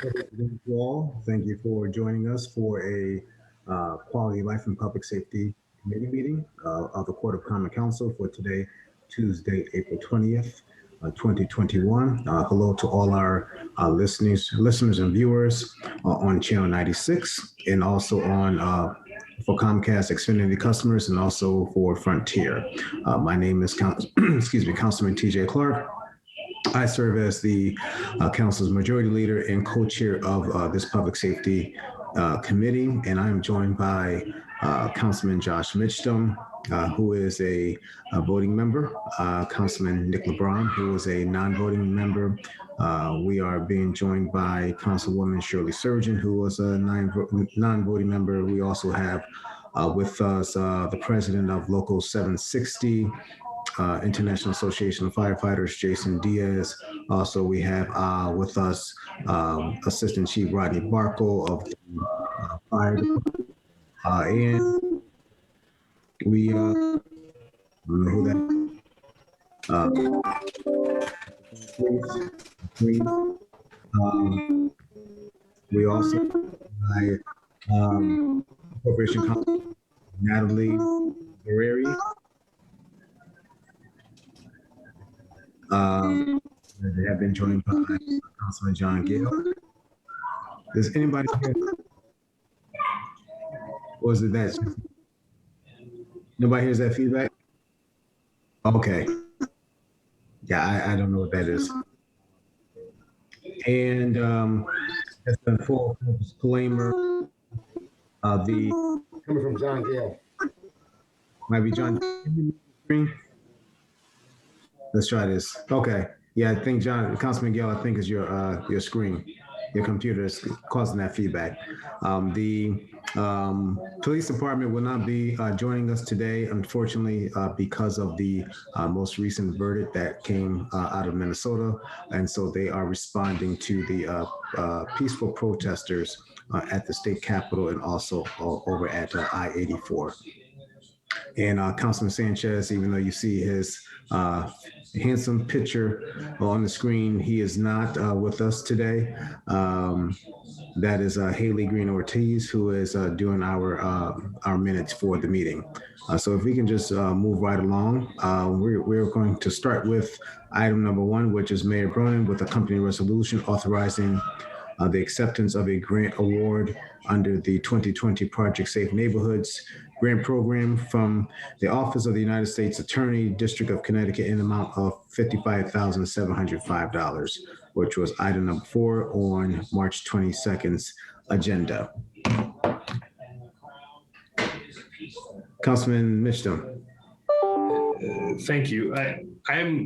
Thank you all. Thank you for joining us for a Quality Life and Public Safety Committee meeting of the Court of Common Council for today, Tuesday, April 20th, 2021. Hello to all our listeners and viewers on Channel 96 and also on for Comcast Xfinity customers and also for Frontier. My name is Councilman TJ Clark. I serve as the council's majority leader and co-chair of this public safety committee, and I am joined by Councilman Josh Mitchum, who is a voting member, Councilman Nick LeBron, who is a non-voting member. We are being joined by Councilwoman Shirley Surgeon, who was a non-voting member. We also have with us the president of Local 760, International Association of Firefighters, Jason Diaz. Also, we have with us Assistant Chief Rodney Barkle of the Fire Department. And we, I don't know who that we also Corporation Counsel Natalie Guerreri. They have been joined by Councilman John Gale. Does anybody hear? Or is it that? Nobody hears that feedback? Okay. Yeah, I don't know what that is. And as a full disclaimer, the coming from John Gale. Might be John. Let's try this. Okay. Yeah, I think Councilman Gale, I think is your screen. Your computer is causing that feedback. The police department will not be joining us today, unfortunately, because of the most recent verdict that came out of Minnesota. And so they are responding to the peaceful protesters at the state capitol and also over at I-84. And Councilman Sanchez, even though you see his handsome picture on the screen, he is not with us today. That is Haley Green Ortiz, who is doing our minutes for the meeting. So if we can just move right along, we're going to start with item number 1, which is Mayor Bronin with a company resolution authorizing the acceptance of a grant award under the 2020 Project Safe Neighborhoods grant program from the Office of the United States Attorney, District of Connecticut, in the amount of $55,705, which was item number 4 on March 22nd's agenda. Councilman Mitchum. Thank you.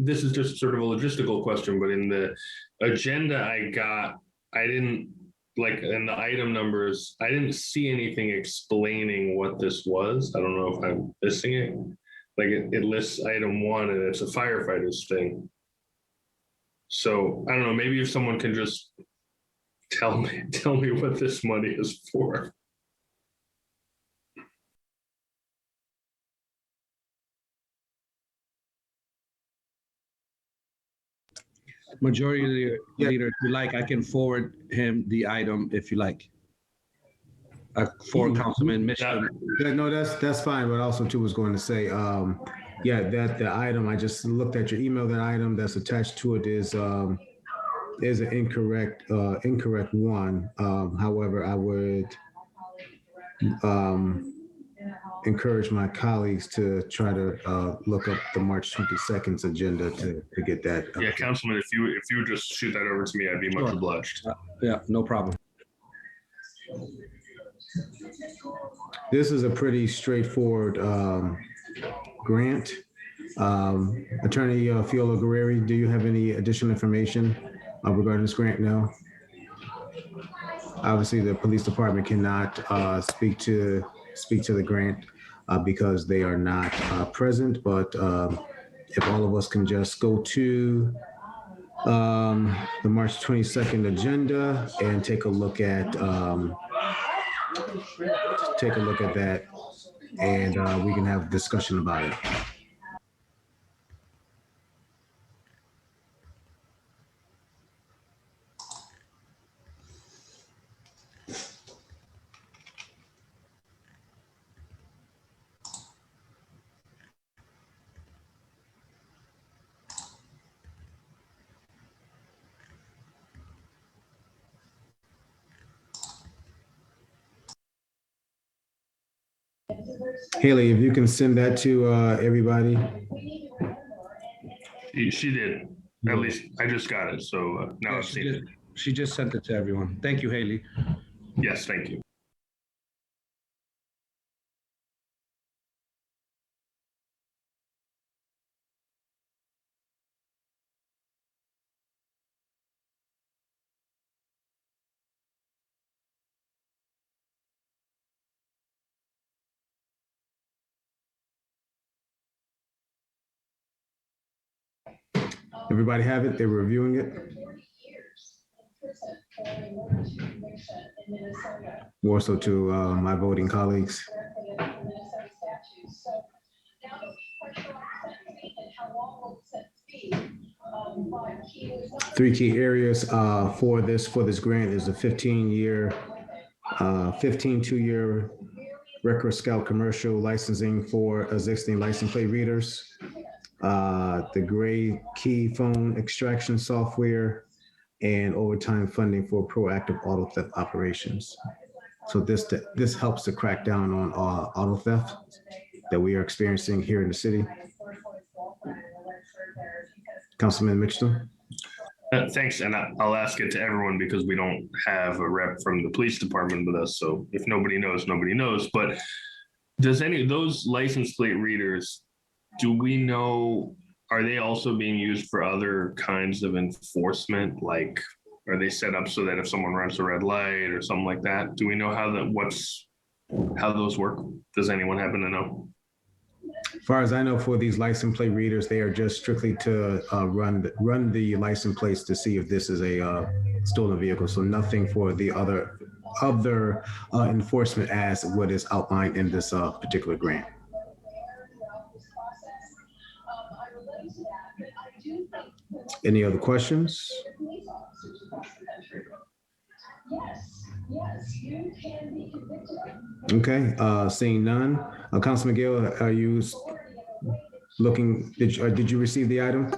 This is just sort of a logistical question, but in the agenda I got, I didn't, like in the item numbers, I didn't see anything explaining what this was. I don't know if I'm missing it. Like it lists item 1 and it's a firefighters thing. So I don't know, maybe if someone can just tell me what this money is for. Majority leader, if you like, I can forward him the item if you like. For Councilman Mitchell. No, that's fine. But also too was going to say, yeah, that the item I just looked at your email. That item that's attached to it is an incorrect one. However, I would encourage my colleagues to try to look up the March 22nd's agenda to get that. Yeah, Councilman, if you would just shoot that over to me, I'd be much obliged. Yeah, no problem. This is a pretty straightforward grant. Attorney Fiola Guerreri, do you have any additional information regarding this grant now? Obviously, the police department cannot speak to the grant because they are not present, but if all of us can just go to the March 22nd agenda and take a look at that, and we can have a discussion about it. Haley, if you can send that to everybody. She did. At least I just got it. So now Yeah, I've seen it. she just sent it to everyone. Thank you, Haley. Yes, thank you. Everybody have it? They're reviewing it? More so to my voting colleagues. Three key areas for this grant is a 15-year, 15 two-year record scout commercial licensing for existing license plate readers, the gray key phone extraction software, and overtime funding for proactive auto theft operations. So this helps to crack down on auto theft that we are experiencing here in the city. Councilman Mitchell. Thanks, and I'll ask it to everyone because we don't have a rep from the police department with us. So if nobody knows, nobody knows. But does any of those license plate readers, do we know, are they also being used for other kinds of enforcement? Like, are they set up so that if someone runs a red light or something like that? Do we know how those work? Does anyone happen to know? As far as I know, for these license plate readers, they are just strictly to run the license plates to see if this is a stolen vehicle. So nothing for the other enforcement as what is outlined in this particular grant. Any other questions? Okay, seeing none. Councilman Gill, are you looking, did you receive the item?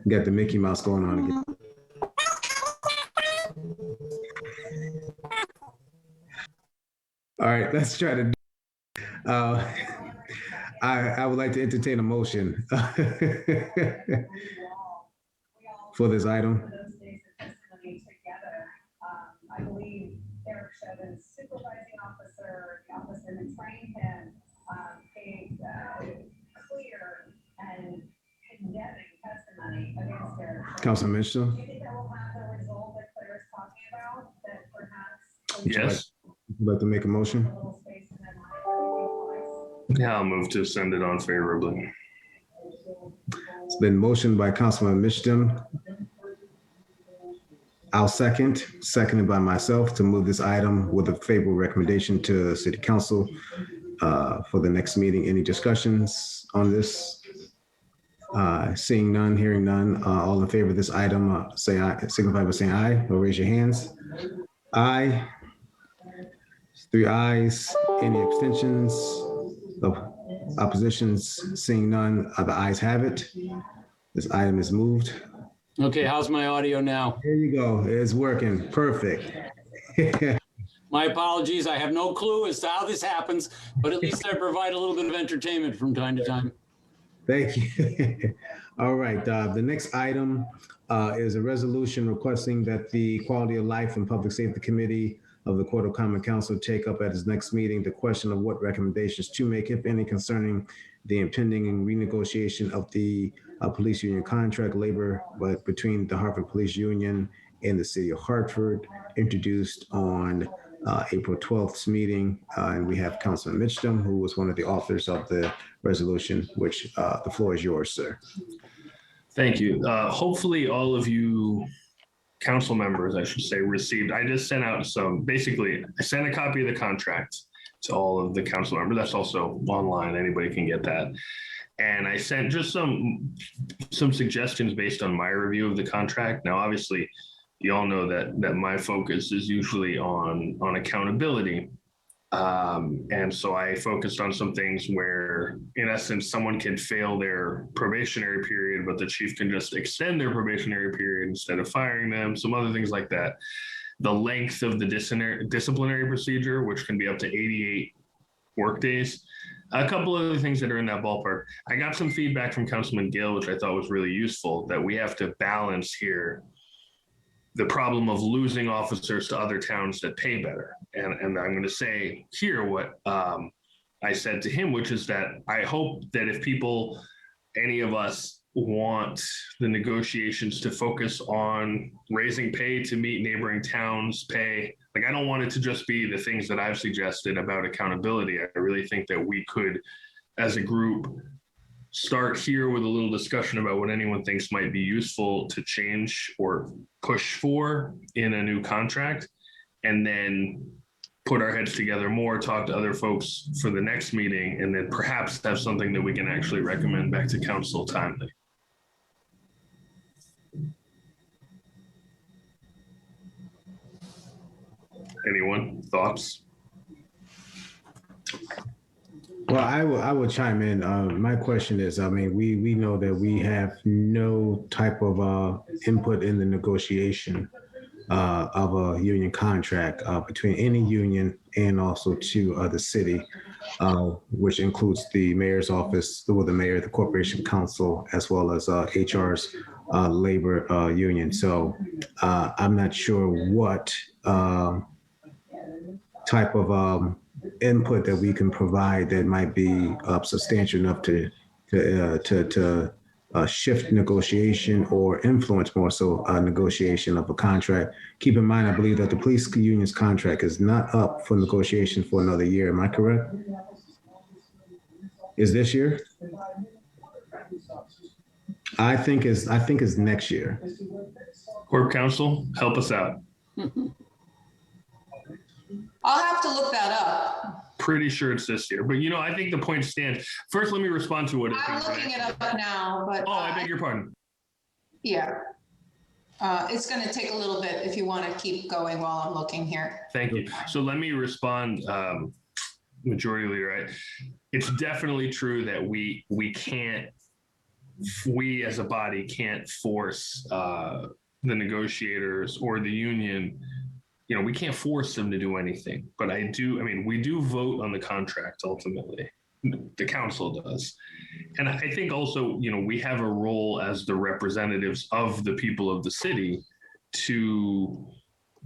Got the Mickey Mouse going on again. All right, let's try to I would like to entertain a motion for this item. I believe Eric Shevins, supervising officer, the officer who trained him, gave clear and condemning testimony against Eric. Councilman Mitchell. Do you think that will have the result that Claire is talking about? That perhaps. Yes. Would you like to make a motion? Yeah, I'll move to send it on favorably. It's been motioned by Councilman Mitchell. I'll seconded by myself to move this item with a favorable recommendation to City Council for the next meeting. Any discussions on this? Seeing none, hearing none, all in favor of this item, say aye, signify by saying aye or raise your hands. Aye. 3 ayes. Any abstentions? Oppositions? Seeing none, the ayes have it. This item is moved. Okay, how's my audio now? There you go. It's working. Perfect. My apologies. I have no clue as to how this happens, but at least I provide a little bit of entertainment from time to time. Thank you. All right. The next item is a resolution requesting that the Quality of Life and Public Safety Committee of the Court of Common Council take up at its next meeting the question of what recommendations to make, if any, concerning the impending renegotiation of the police union contract labor between the Harford Police Union and the City of Hartford, introduced on April 12th's meeting. And we have Councilman Mitchell, who was one of the authors of the resolution, which the floor is yours, sir. Thank you. Hopefully all of you council members, I should say, received, I just sent out basically, I sent a copy of the contract to all of the council members. That's also online. Anybody can get that. And I sent just some suggestions based on my review of the contract. Now, obviously, you all know that my focus is usually on accountability. And so I focused on some things where, in essence, someone can fail their probationary period, but the chief can just extend their probationary period instead of firing them, some other things like that. the length of the disciplinary procedure, which can be up to 88 work days. A couple of other things that are in that ballpark. I got some feedback from Councilman Gill, which I thought was really useful, that we have to balance here the problem of losing officers to other towns that pay better. And I'm going to say here what I said to him, which is that I hope that if people, any of us, want the negotiations to focus on raising pay to meet neighboring towns' pay. Like, I don't want it to just be the things that I've suggested about accountability. I really think that we could, as a group, start here with a little discussion about what anyone thinks might be useful to change or push for in a new contract, and then put our heads together more, talk to other folks for the next meeting, and then perhaps have something that we can actually recommend back to council timely. Anyone, thoughts? Well, I will chime in. My question is, I mean, we know that we have no type of input in the negotiation of a union contract between any union and also to the city, which includes the mayor's office, the mayor, the corporation council, as well as HR's labor union. So I'm not sure what type of input that we can provide that might be substantial enough to shift negotiation or influence more so negotiation of a contract. Keep in mind, I believe that the police union's contract is not up for negotiation for another year. Am I correct? Is this year? I think it's next year. Corp Council, help us out. I'll have to look that up. Pretty sure it's this year, but I think the point stands. First, let me respond to what I'm looking it up now, but. Oh, I beg your pardon. Yeah. It's going to take a little bit if you want to keep going while I'm looking here. Thank you. So let me respond, Majority Leader. Right? It's definitely true that we as a body can't force the negotiators or the union. We can't force them to do anything, but we do vote on the contract ultimately. The council does. And I think also, we have a role as the representatives of the people of the city to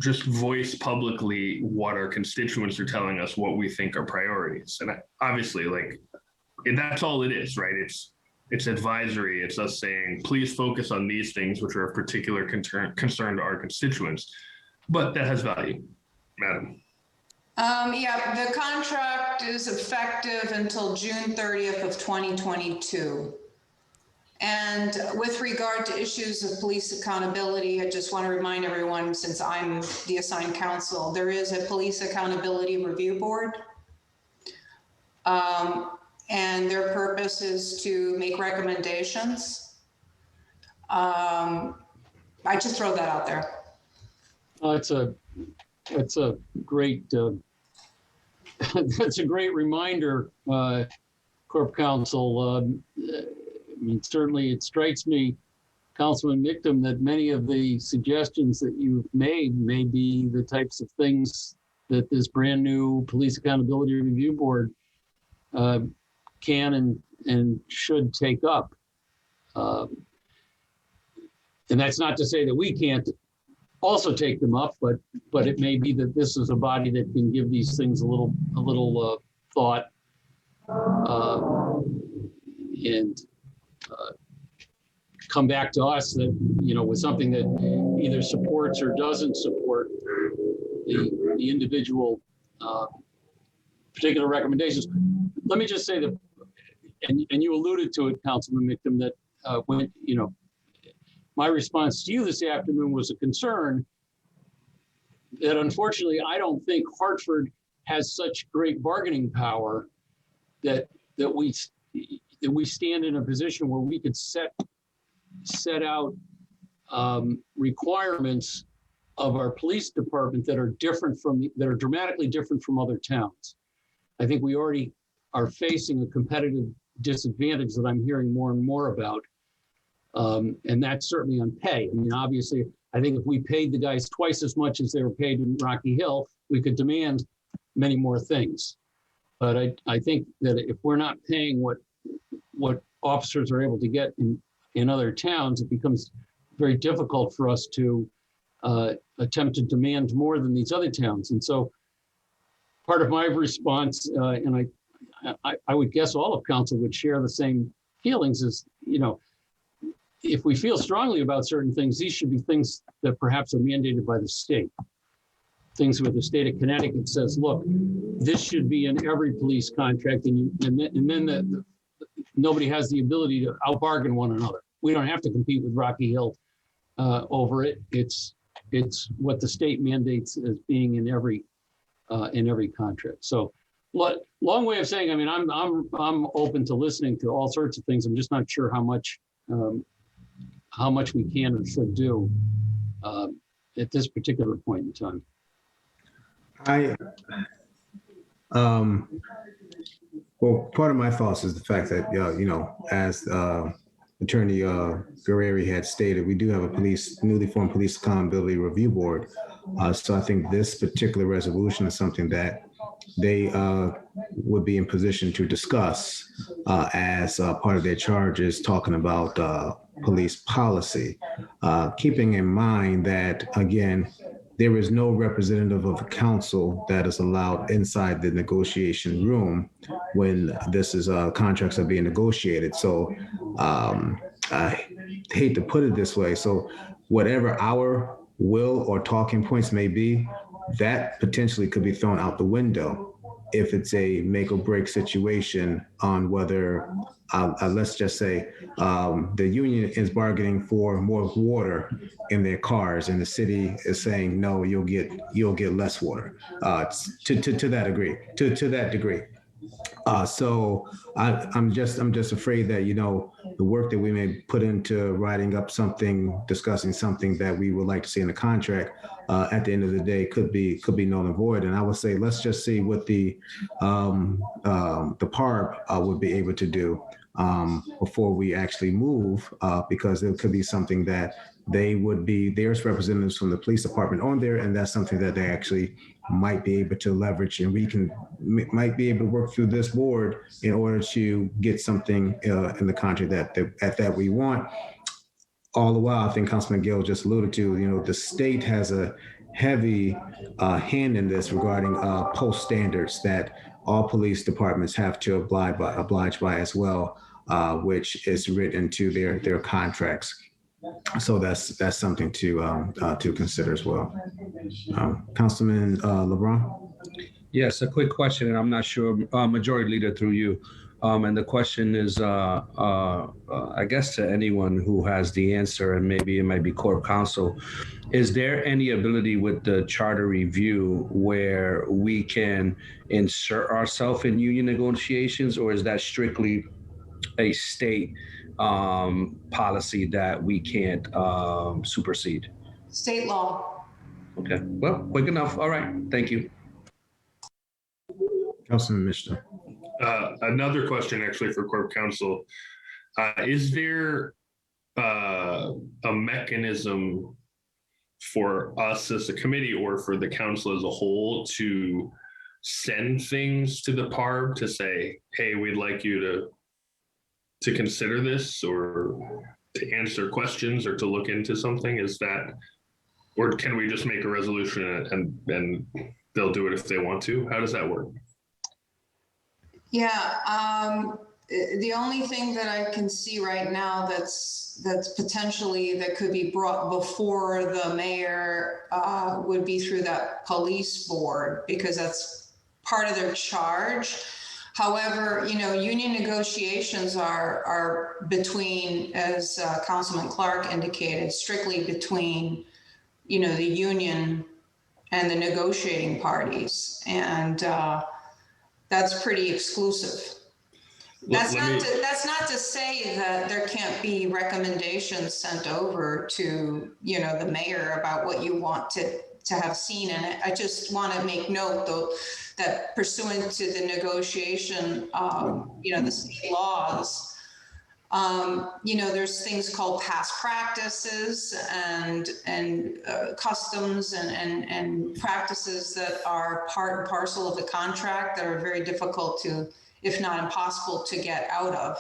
just voice publicly what our constituents are telling us, what we think are priorities. And obviously, that's all it is, right? It's advisory. It's us saying, please focus on these things, which are of particular concern to our constituents. But that has value, madam. Yeah, the contract is effective until June 30th of 2022. And with regard to issues of police accountability, I just want to remind everyone, since I'm the assigned counsel, there is a police accountability review board. And their purpose is to make recommendations. I just throw that out there. It's a great that's a great reminder, Corp Counsel. Certainly it strikes me, Councilman Mictum, that many of the suggestions that you've made may be the types of things that this brand new Police Accountability Review Board can and should take up. And that's not to say that we can't also take them up, but it may be that this is a body that can give these things a little thought and come back to us that with something that either supports or doesn't support the individual particular recommendations. Let me just say that, and you alluded to it, Councilman Mictum, that when my response to you this afternoon was a concern that unfortunately I don't think Hartford has such great bargaining power that we stand in a position where we could set out requirements of our police department that are dramatically different from other towns. I think we already are facing a competitive disadvantage that I'm hearing more and more about. And that's certainly on pay. Obviously, I think if we paid the guys twice as much as they were paid in Rocky Hill, we could demand many more things. But I think that if we're not paying what officers are able to get in other towns, it becomes very difficult for us to attempt to demand more than these other towns. And so part of my response, and I would guess all of council would share the same feelings, is, you know, if we feel strongly about certain things, these should be things that perhaps are mandated by the state. Things where the state of Connecticut says, look, this should be in every police contract, and then nobody has the ability to outbargain one another. We don't have to compete with Rocky Hill over it. It's what the state mandates as being in every contract. So, long way of saying, I mean, I'm open to listening to all sorts of things. I'm just not sure how much we can or should do at this particular point in time. Well, part of my thoughts is the fact that, you know, as Attorney Guerrieri had stated, we do have a newly formed Police Accountability Review Board. So I think this particular resolution is something that they would be in position to discuss as part of their charges, talking about police policy, keeping in mind that, again, there is no representative of the council that is allowed inside the negotiation room when this is contracts are being negotiated. So I hate to put it this way. So whatever our will or talking points may be, that potentially could be thrown out the window if it's a make or break situation on whether, let's just say, the union is bargaining for more water in their cars, and the city is saying, no, you'll get less water. To that degree. So I'm just afraid that, you know, the work that we may put into writing up something, discussing something that we would like to see in the contract, at the end of the day could be null and void. And I would say, let's just see what the PARB would be able to do before we actually move, because it could be something that there's representatives from the police department on there, and that's something that they actually might be able to leverage, and we might be able to work through this board in order to get something in the contract that we want. All the while, I think Councilman Gill just alluded to, you know, the state has a heavy hand in this regarding post standards that all police departments have to oblige by as well, which is written into their contracts. So that's something to consider as well. Councilman LeBron? Yes, a quick question, and I'm not sure, Majority Leader, through you. And the question is, I guess to anyone who has the answer, and maybe it might be Corp Counsel, is there any ability with the charter review where we can insert ourselves in union negotiations, or is that strictly a state policy that we can't supersede? State law. Okay, well, quick enough. All right, thank you. Councilman Mishnah. Another question actually for Corp Counsel. Is there a mechanism for us as a committee or for the council as a whole to send things to the PARB to say, hey, we'd like you to consider this, or to answer questions, or to look into something? Is that, or can we just make a resolution and they'll do it if they want to? How does that work? Yeah, the only thing that I can see right now that's potentially that could be brought before the mayor would be through that police board, because that's part of their charge. However, you know, union negotiations are between, as Councilman Clark indicated, strictly between, you know, the union and the negotiating parties, and that's pretty exclusive. That's not to say that there can't be recommendations sent over to, you know, the mayor about what you want to have seen in it. I just want to make note, though, that pursuant to the negotiation, you know, the state laws, There's things called past practices and customs and practices that are part and parcel of the contract that are very difficult to, if not impossible, to get out of,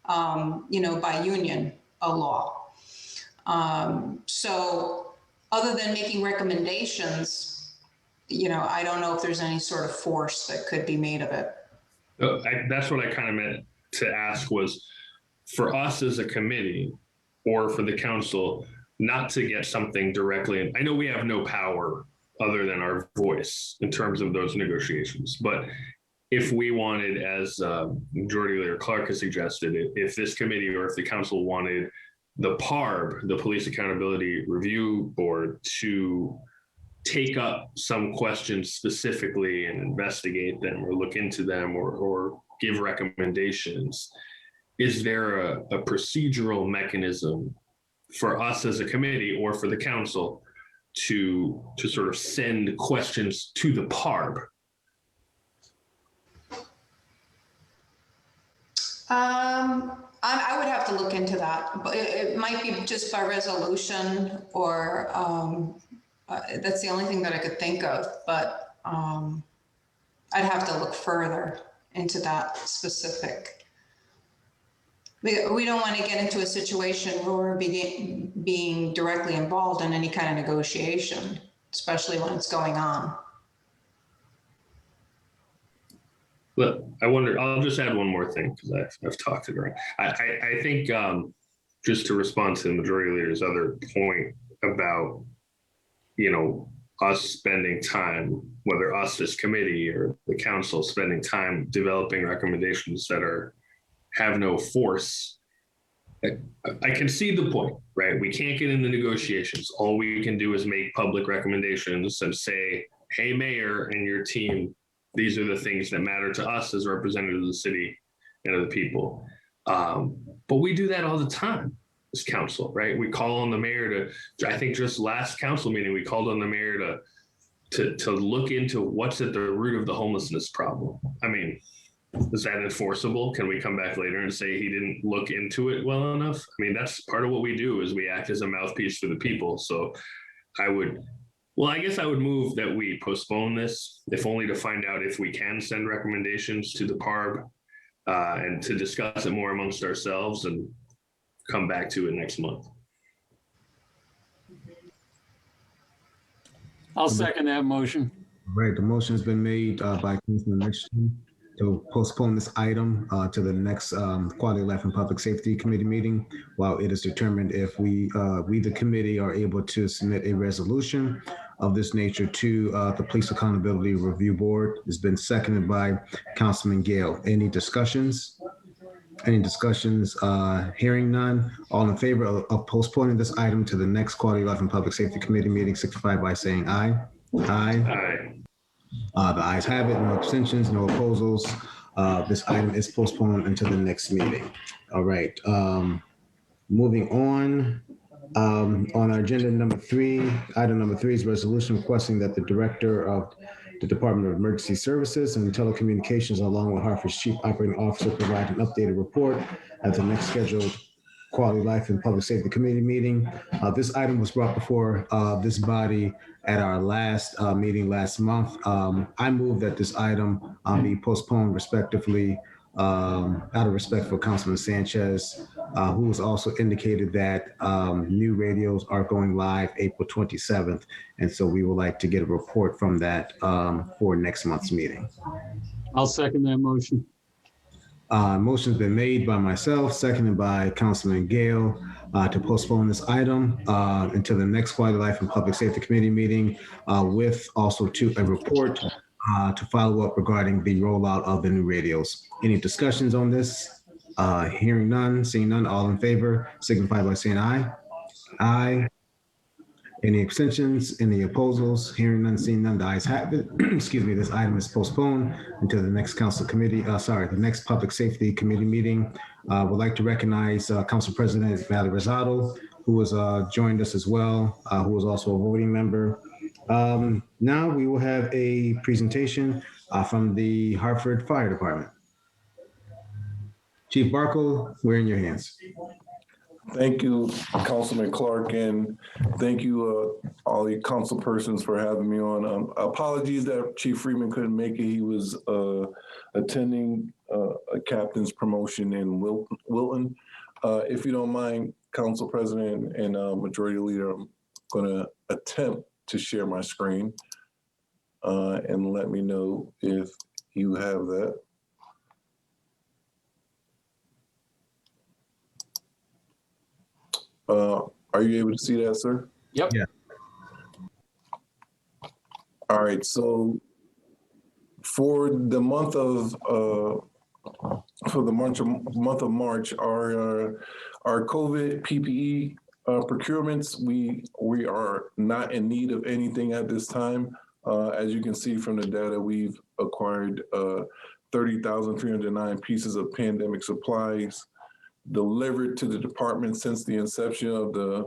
by union law. So other than making recommendations, I don't know if there's any sort of force that could be made of it. That's what I kind of meant to ask was, for us as a committee or for the council, not to get something directly. And I know we have no power other than our voice in terms of those negotiations. But if we wanted, as Majority Leader Clark has suggested, if this committee or if the council wanted the PARB, the Police Accountability Review Board, to take up some questions specifically and investigate them or look into them or give recommendations, is there a procedural mechanism for us as a committee or for the council to sort of send questions to the PARB? I would have to look into that, but it might be just by resolution or that's the only thing that I could think of, but I'd have to look further into that specific. We don't want to get into a situation where we're being directly involved in any kind of negotiation, especially when it's going on. But I wonder, I'll just add one more thing because I've talked it around. I think just to respond to the Majority Leader's other point about, us spending time, whether us as committee or the council spending time developing recommendations that have no force. I can see the point, right? We can't get into negotiations. All we can do is make public recommendations and say, hey, Mayor and your team, these are the things that matter to us as representatives of the city and of the people. But we do that all the time as council, right? We call on the mayor to, I think just last council meeting, we called on the mayor to look into what's at the root of the homelessness problem. I mean, is that enforceable? Can we come back later and say he didn't look into it well enough? I mean, that's part of what we do, is we act as a mouthpiece for the people. So I guess I would move that we postpone this, if only to find out if we can send recommendations to the PARB and to discuss it more amongst ourselves and come back to it next month. I'll second that motion. Right, the motion's been made by Councilman Mitchell to postpone this item to the next Quality of Life and Public Safety Committee meeting, while it is determined if we, the committee, are able to submit a resolution of this nature to the Police Accountability Review Board. It's been seconded by Councilman Gale. Any discussions? Hearing none. All in favor of postponing this item to the next Quality of Life and Public Safety Committee meeting, signify by saying aye. Aye. Aye. The ayes have it. No abstentions, no opposals. This item is postponed until the next meeting. All right. Moving on. On our agenda item number three is resolution requesting that the director of the Department of Emergency Services and Telecommunications, along with Hartford's Chief Operating Officer, provide an updated report at the next scheduled Quality of Life and Public Safety Committee meeting. This item was brought before this body at our last meeting last month. I move that this item be postponed respectively out of respect for Councilman Sanchez, who has also indicated that new radios are going live April 27th. And so we would like to get a report from that for next month's meeting. I'll second that motion. Motion's been made by myself, seconded by Councilman Gale, to postpone this item until the next Quality of Life and Public Safety Committee meeting, with also a report to follow up regarding the rollout of the new radios. Any discussions on this? Hearing none, seeing none, all in favor, signify by saying aye. Aye. Any abstentions, any opposals? Hearing none, seeing none, the ayes have it. Excuse me, this item is postponed until the next the next Public Safety Committee meeting. Would like to recognize Council President Valerie Rosado, who has joined us as well, who is also a voting member. Now we will have a presentation from the Hartford Fire Department. Chief Barco, we're in your hands. Thank you, Councilman Clark, and thank you, all the council persons for having me on. Apologies that Chief Freeman couldn't make it. He was attending a captain's promotion in Wilton. If you don't mind, Council President and Majority Leader, I'm going to attempt to share my screen and let me know if you have that. Are you able to see that, sir? Yep. Yeah. All right. So for the month of month of March, our COVID PPE procurements, we are not in need of anything at this time. As you can see from the data, we've acquired 30,309 pieces of pandemic supplies delivered to the department since the inception of the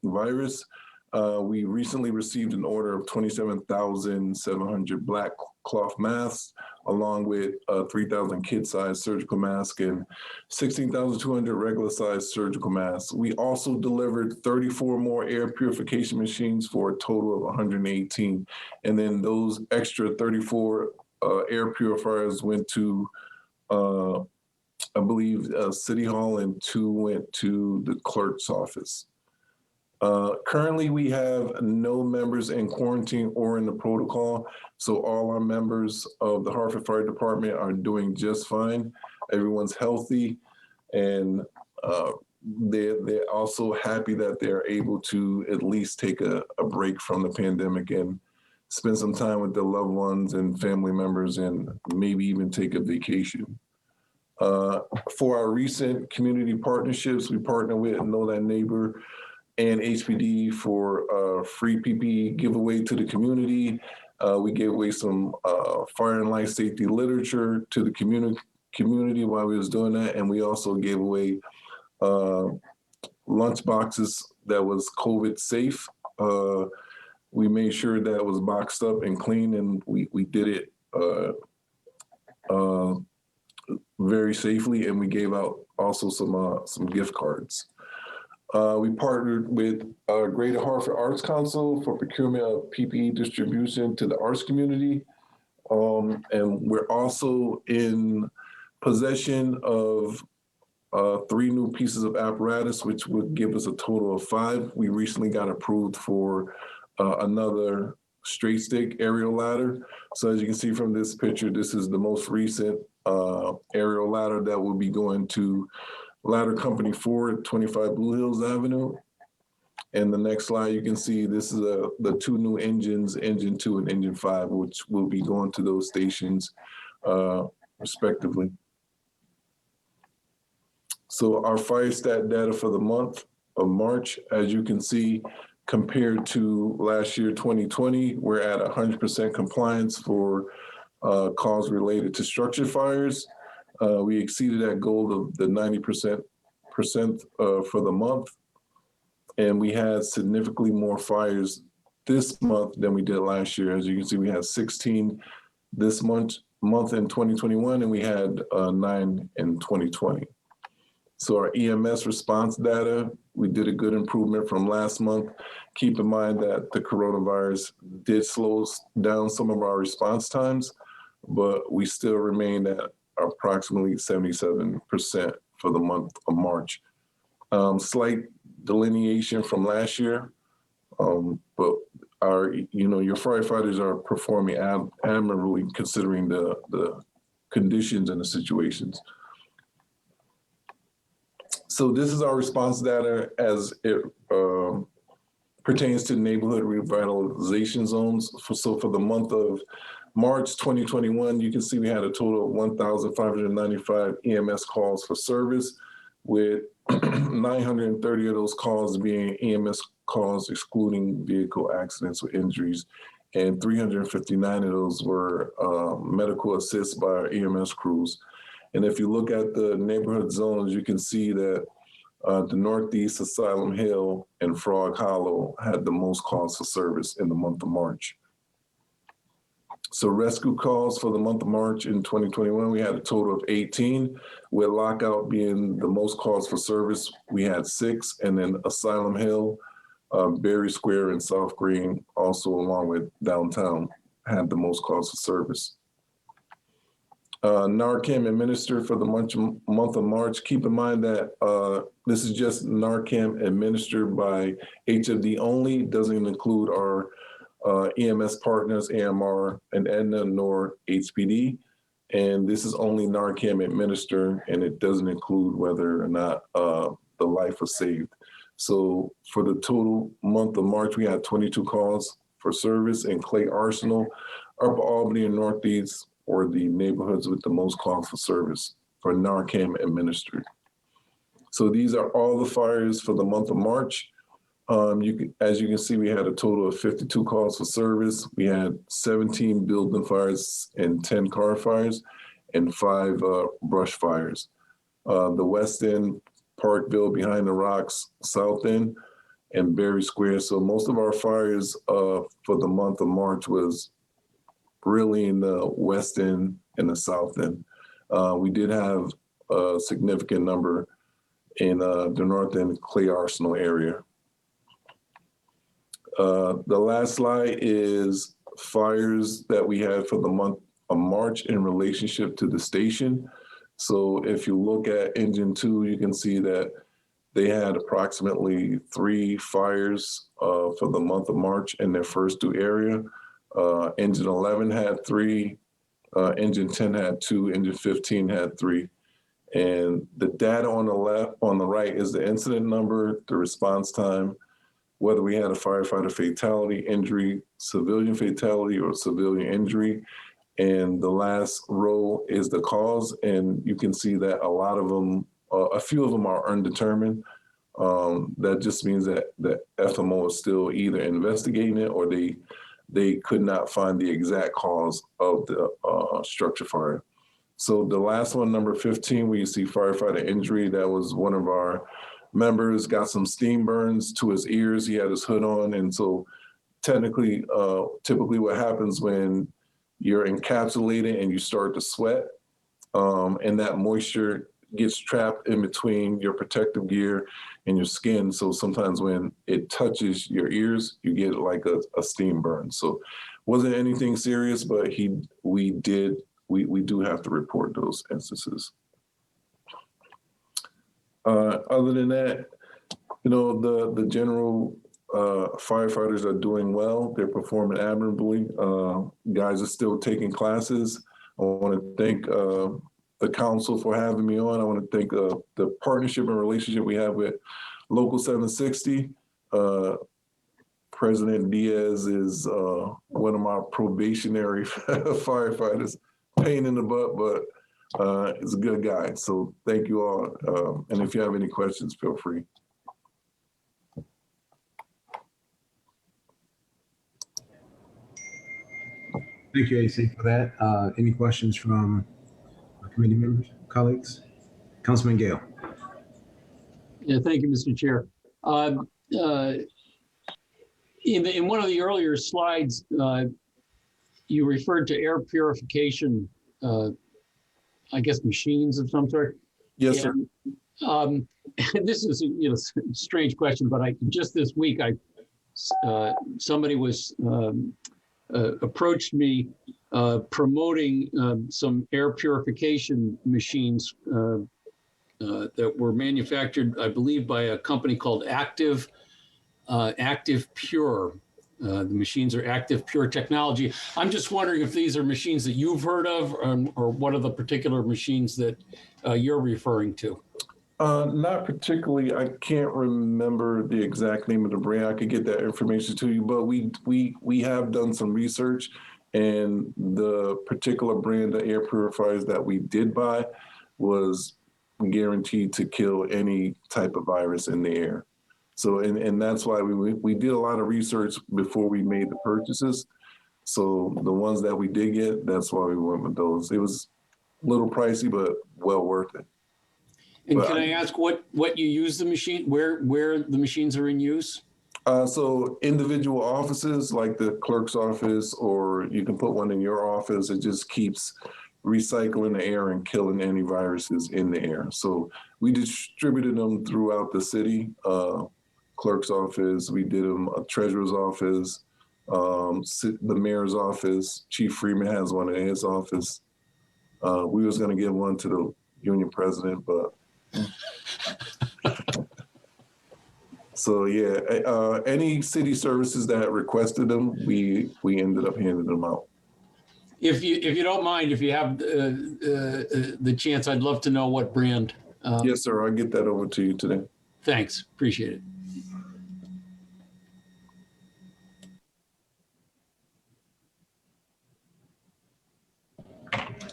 virus. We recently received an order of 27,700 black cloth masks, along with 3,000 kid-sized surgical masks and 16,200 regular-sized surgical masks. We also delivered 34 more air purification machines for a total of 118. And then those extra 34 air purifiers went to I believe City Hall, and 2 went to the clerk's office. Currently, we have no members in quarantine or in the protocol, so all our members of the Harford Fire Department are doing just fine. Everyone's healthy, and they're also happy that they're able to at least take a break from the pandemic and spend some time with their loved ones and family members, and maybe even take a vacation. For our recent community partnerships, we partner with Know That Neighbor and HPD for free PPE giveaway to the community. We gave away some fire and life safety literature to the community while we was doing that, and we also gave away lunch boxes that was COVID safe. We made sure that it was boxed up and clean, and we did it very safely, and we gave out also some gift cards. We partnered with Greater Hartford Arts Council for procurement of PPE distribution to the arts community. And we're also in possession of 3 new pieces of apparatus, which would give us a total of 5. We recently got approved for another straight stick aerial ladder. So as you can see from this picture, this is the most recent aerial ladder that will be going to Ladder Company 4 at 25 Blue Hills Avenue. And the next slide, you can see this is the 2 new engines, Engine 2 and Engine 5, which will be going to those stations respectively. So our fire stat data for the month of March, as you can see, compared to last year, 2020, we're at 100% compliance for calls related to structure fires. We exceeded that goal of the 90% for the month. And we had significantly more fires this month than we did last year. As you can see, we had 16 this month in 2021, and we had 9 in 2020. So our EMS response data, we did a good improvement from last month. Keep in mind that the coronavirus did slow down some of our response times, but we still remain at approximately 77% for the month of March. Slight delineation from last year, but your firefighters are performing admirably considering the conditions and the situations. So this is our response data as it pertains to neighborhood revitalization zones. So for the month of March 2021, you can see we had a total of 1,595 EMS calls for service, with 930 of those calls being EMS calls excluding vehicle accidents or injuries, and 359 of those were medical assists by our EMS crews. And if you look at the neighborhood zones, you can see that the Northeast, Asylum Hill, and Frog Hollow had the most calls for service in the month of March. So rescue calls for the month of March in 2021, we had a total of 18, with Lockout being the most calls for service. We had 6, and then Asylum Hill, Berry Square, and South Green, also along with downtown, had the most calls for service. Narcan administered for the month of March. Keep in mind that this is just Narcan administered by HFD only, doesn't include our EMS partners, AMR and Aetna, nor HPD. And this is only Narcan administered, and it doesn't include whether or not the life was saved. So for the total month of March, we had 22 calls for service in Clay Arsenal, Upper Albany, and Northeast, or the neighborhoods with the most calls for service for Narcan administered. So these are all the fires for the month of March. As you can see, we had a total of 52 calls for service. We had 17 building fires and 10 car fires and 5 brush fires. The West End, Parkville, Behind the Rocks, South End, and Berry Square. So most of our fires for the month of March was really in the West End and the South End. We did have a significant number in the North End, Clay Arsenal area. The last slide is fires that we had for the month of March in relationship to the station. So if you look at Engine 2, you can see that they had approximately 3 fires for the month of March in their first 2 area. Engine 11 had 3, Engine 10 had 2, Engine 15 had 3. And the data on the right is the incident number, the response time, whether we had a firefighter fatality, injury, civilian fatality, or civilian injury. And the last row is the cause. And you can see that a lot of them, a few of them are undetermined. That just means that the FMO is still either investigating it, or they could not find the exact cause of the structure fire. So the last one, number 15, where you see firefighter injury, that was one of our members, got some steam burns to his ears. He had his hood on. And so typically what happens when you're encapsulated and you start to sweat, and that moisture gets trapped in between your protective gear and your skin. So sometimes when it touches your ears, you get like a steam burn. So wasn't anything serious, but we do have to report those instances. Other than that, the general firefighters are doing well. They're performing admirably. Guys are still taking classes. I want to thank the council for having me on. I want to thank the partnership and relationship we have with Local 760. President Diaz is one of my probationary firefighters, pain in the butt, but is a good guy. So thank you all. And if you have any questions, feel free. Thank you, AC, for that. Any questions from our committee members, colleagues? Councilman Gale. Yeah, thank you, Mr. Chair. In one of the earlier slides, you referred to air purification, I guess machines of some sort. Yes, sir. This is a strange question, but just this week, somebody was approached me promoting some air purification machines that were manufactured, I believe, by a company called Active Pure. The machines are Active Pure technology. I'm just wondering if these are machines that you've heard of, or what are the particular machines that you're referring to? Not particularly. I can't remember the exact name of the brand. I could get that information to you, but we have done some research, and the particular brand of air purifiers that we did buy was guaranteed to kill any type of virus in the air. So, and that's why we did a lot of research before we made the purchases. So the ones that we did get, that's why we went with those. It was a little pricey, but well worth it. And can I ask what you use the machine, where the machines are in use? So individual offices like the clerk's office, or you can put one in your office. It just keeps recycling the air and killing any viruses in the air. So we distributed them throughout the city. Clerk's office, we did them treasurer's office, the mayor's office. Chief Freeman has one in his office. We was going to give one to the union president, but so yeah, any city services that requested them, we ended up handing them out. If you don't mind, if you have the chance, I'd love to know what brand. Yes, sir. I'll get that over to you today. Thanks, appreciate it.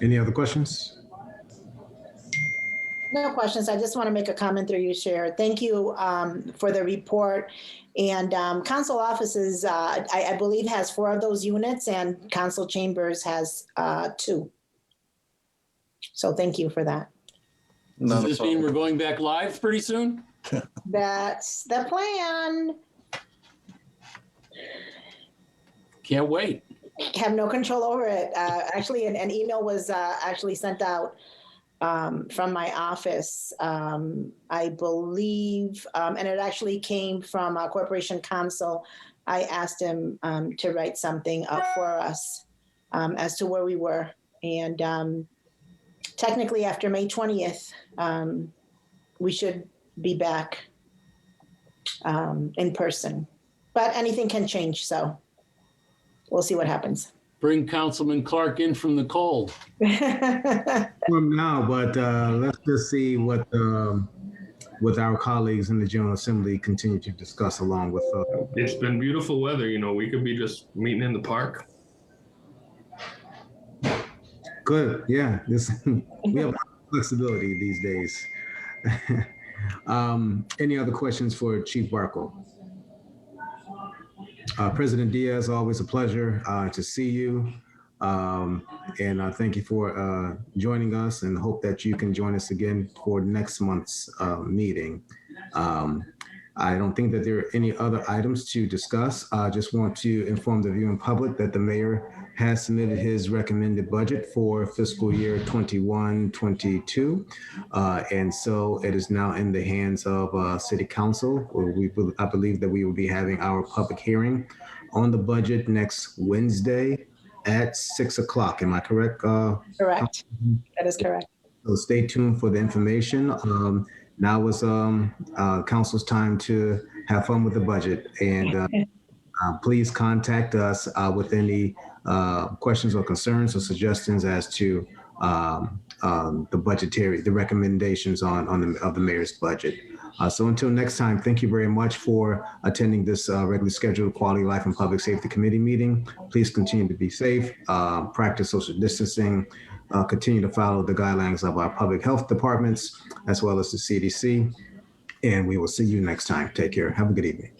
Any other questions? No questions. I just want to make a comment through you, Chair. Thank you for the report. And council offices, I believe, has 4 of those units, and council chambers has 2. So thank you for that. Does this mean we're going back live pretty soon? That's the plan. Can't wait. Have no control over it. Actually, an email was actually sent out from my office, I believe, and it actually came from Corporation Counsel. I asked him to write something up for us as to where we were. And technically after May 20th, we should be back in person. But anything can change, so we'll see what happens. Bring Councilman Clark in from the cold. From now, but let's just see what our colleagues in the General Assembly continue to discuss along with. It's been beautiful weather. You know, we could be just meeting in the park. Good, yeah. We have flexibility these days. Any other questions for Chief Barkle? President Diaz, always a pleasure to see you. And thank you for joining us, and hope that you can join us again for next month's meeting. I don't think that there are any other items to discuss. I just want to inform the viewing public that the mayor has submitted his recommended budget for fiscal year 21-22. And so it is now in the hands of City Council, where I believe that we will be having our public hearing on the budget next Wednesday at 6 o'clock. Am I correct? Correct. That is correct. So stay tuned for the information. Now is council's time to have fun with the budget, and please contact us with any questions or concerns or suggestions as to the recommendations of the mayor's budget. So until next time, thank you very much for attending this regularly scheduled Quality Life and Public Safety Committee meeting. Please continue to be safe, practice social distancing, continue to follow the guidelines of our public health departments, as well as the CDC. And we will see you next time. Take care. Have a good evening.